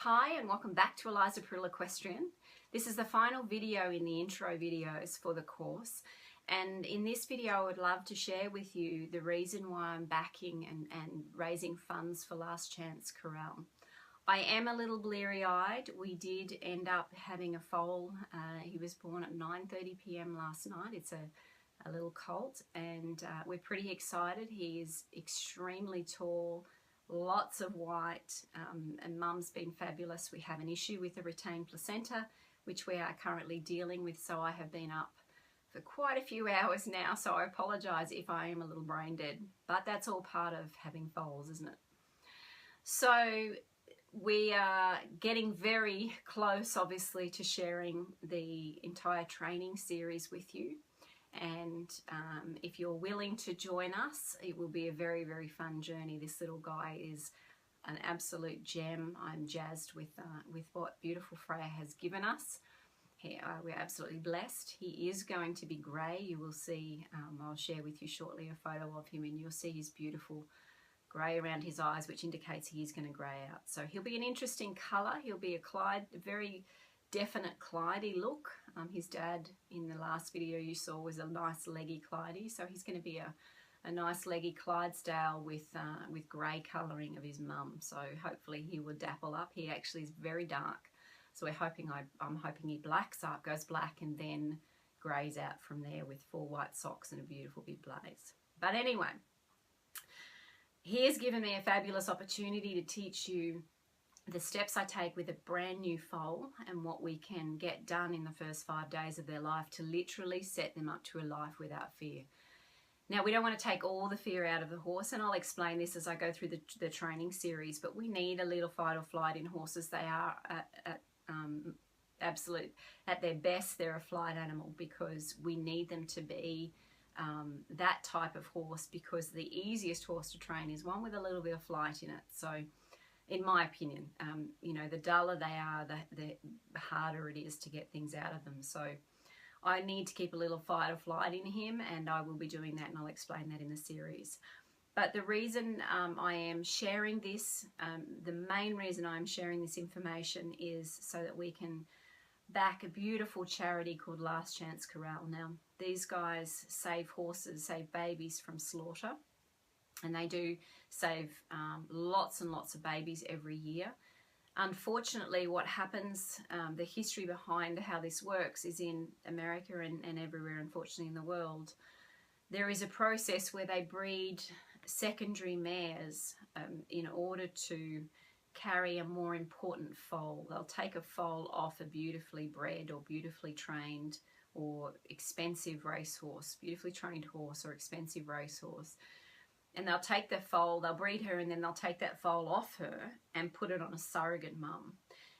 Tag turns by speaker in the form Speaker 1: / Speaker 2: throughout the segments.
Speaker 1: Hi and welcome back to Eliza Prill Equestrian. This is the final video in the intro videos for the course, and in this video I would love to share with you the reason why I'm backing and raising funds for Last Chance Corral. I am a little bleary-eyed. We did end up having a foal. He was born at 9:30 p.m. last night. It's a little colt, and we're pretty excited. He is extremely tall, lots of white, and mum's been fabulous. We have an issue with the retained placenta, which we are currently dealing with, so I have been up for quite a few hours now, so I apologise if I am a little brain dead, but that's all part of having foals, isn't it? So we are getting very close, obviously, to sharing the entire training series with you. And if you're willing to join us, it will be a very, very fun journey. This little guy is an absolute gem. I'm jazzed with what beautiful Freya has given us. We're absolutely blessed. He is going to be grey. You will see, I'll share with you shortly a photo of him, and you'll see his beautiful grey around his eyes, which indicates he is going to grey out. So he'll be an interesting colour. He'll be a Clyde, a very definite Clydey look. His dad in the last video you saw was a nice leggy Clydey, so he's going to be a nice leggy Clydesdale with grey colouring of his mum. So hopefully he will dapple up. He actually is very dark, so I'm hoping he blacks up, goes black, and then greys out from there with 4 white socks and a beautiful big blaze. But anyway, he has given me a fabulous opportunity to teach you the steps I take with a brand new foal and what we can get done in the first 5 days of their life to literally set them up to a life without fear. Now, we don't want to take all the fear out of the horse, and I'll explain this as I go through the training series, but we need a little fight or flight in horses. They are at their best, they're a flight animal, because we need them to be that type of horse, because the easiest horse to train is one with a little bit of flight in it. So in my opinion, you know, the duller they are, the harder it is to get things out of them. So I need to keep a little fight or flight in him, and I will be doing that, and I'll explain that in the series. But the reason I am sharing this, the main reason I'm sharing this information is so that we can back a beautiful charity called Last Chance Corral. Now, these guys save horses, save babies from slaughter, and they do save lots and lots of babies every year. Unfortunately, what happens, the history behind how this works is in America and everywhere, unfortunately, in the world, there is a process where they breed secondary mares in order to carry a more important foal. They'll take a foal off a beautifully bred or beautifully trained or expensive racehorse, beautifully trained horse or expensive racehorse, and they'll take the foal, they'll breed her, and then they'll take that foal off her and put it on a surrogate mum.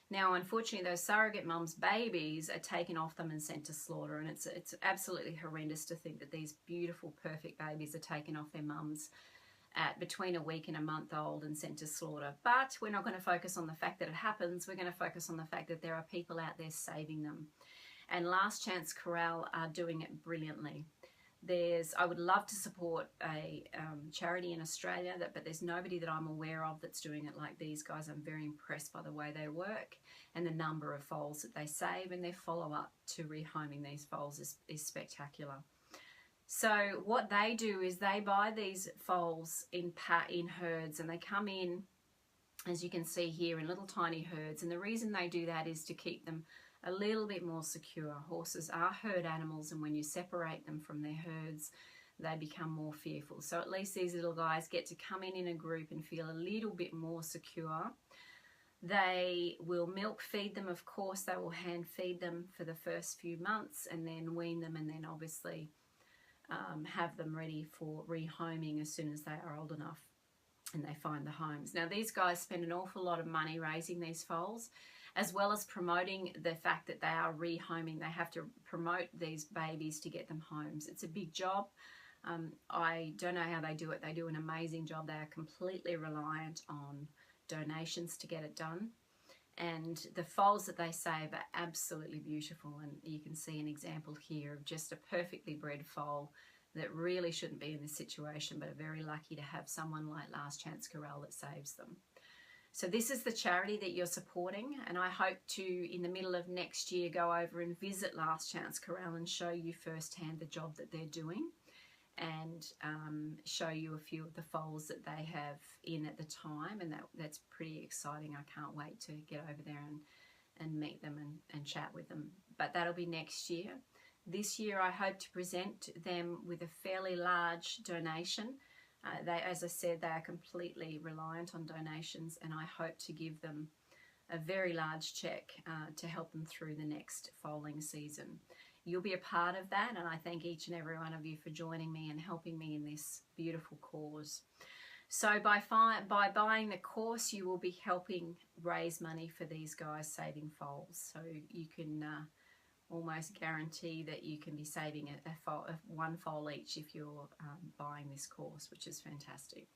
Speaker 1: Now, unfortunately, those surrogate mums' babies are taken off them and sent to slaughter, and it's absolutely horrendous to think that these beautiful, perfect babies are taken off their mums at between a week and a month old and sent to slaughter. But we're not going to focus on the fact that it happens. We're going to focus on the fact that there are people out there saving them. And Last Chance Corral are doing it brilliantly. I would love to support a charity in Australia, but there's nobody that I'm aware of that's doing it like these guys. I'm very impressed by the way they work and the number of foals that they save, and their follow-up to rehoming these foals is spectacular. So what they do is they buy these foals in herds, and they come in, as you can see here, in little tiny herds, and the reason they do that is to keep them a little bit more secure. Horses are herd animals, and when you separate them from their herds, they become more fearful. So at least these little guys get to come in a group and feel a little bit more secure. They will milk feed them, of course. They will hand feed them for the first few months, and then wean them, and then obviously have them ready for rehoming as soon as they are old enough and they find the homes. Now, these guys spend an awful lot of money raising these foals, as well as promoting the fact that they are rehoming. They have to promote these babies to get them homes. It's a big job. I don't know how they do it. They do an amazing job. They are completely reliant on donations to get it done. And the foals that they save are absolutely beautiful. And you can see an example here of just a perfectly bred foal that really shouldn't be in this situation, but are very lucky to have someone like Last Chance Corral that saves them. So this is the charity that you're supporting, and I hope to, in the middle of next year, go over and visit Last Chance Corral and show you firsthand the job that they're doing, and show you a few of the foals that they have in at the time, and that's pretty exciting. I can't wait to get over there and meet them and chat with them. But that'll be next year. This year I hope to present them with a fairly large donation. As I said, they are completely reliant on donations, and I hope to give them a very large check to help them through the next foaling season. You'll be a part of that, and I thank each and every one of you for joining me and helping me in this beautiful cause. So by buying the course, you will be helping raise money for these guys saving foals. So you can almost guarantee that you can be saving one foal each if you're buying this course, which is fantastic.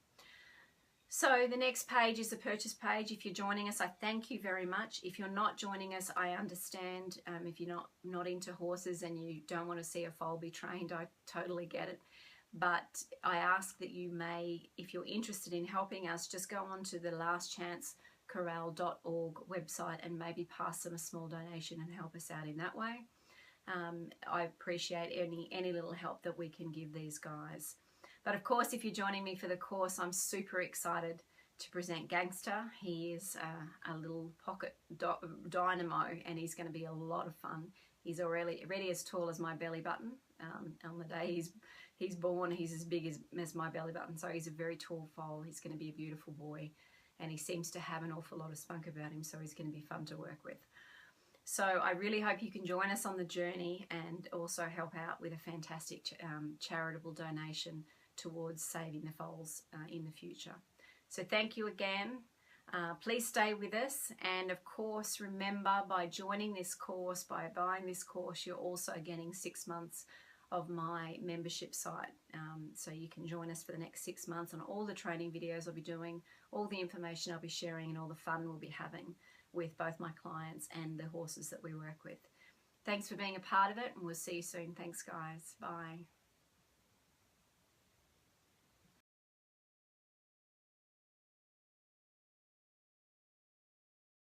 Speaker 1: So the next page is the purchase page. If you're joining us, I thank you very much. If you're not joining us, I understand. If you're not into horses and you don't want to see a foal be trained, I totally get it. But I ask that you may, if you're interested in helping us, just go on to the lastchancecorral.org website and maybe pass them a small donation and help us out in that way. I appreciate any little help that we can give these guys. But of course, if you're joining me for the course, I'm super excited to present Gangster. He is a little pocket dynamo, and he's going to be a lot of fun. He's already as tall as my belly button. On the day he's born, he's as big as my belly button, so he's a very tall foal. He's going to be a beautiful boy, and he seems to have an awful lot of spunk about him, so he's going to be fun to work with. So I really hope you can join us on the journey and also help out with a fantastic charitable donation towards saving the foals in the future. So thank you again. Please stay with us, and of course remember, by joining this course, by buying this course, you're also getting 6 months of my membership site, so you can join us for the next 6 months on all the training videos I'll be doing, all the information I'll be sharing, and all the fun we'll be having with both my clients and the horses that we work with. Thanks for being a part of it, and we'll see you soon. Thanks guys. Bye.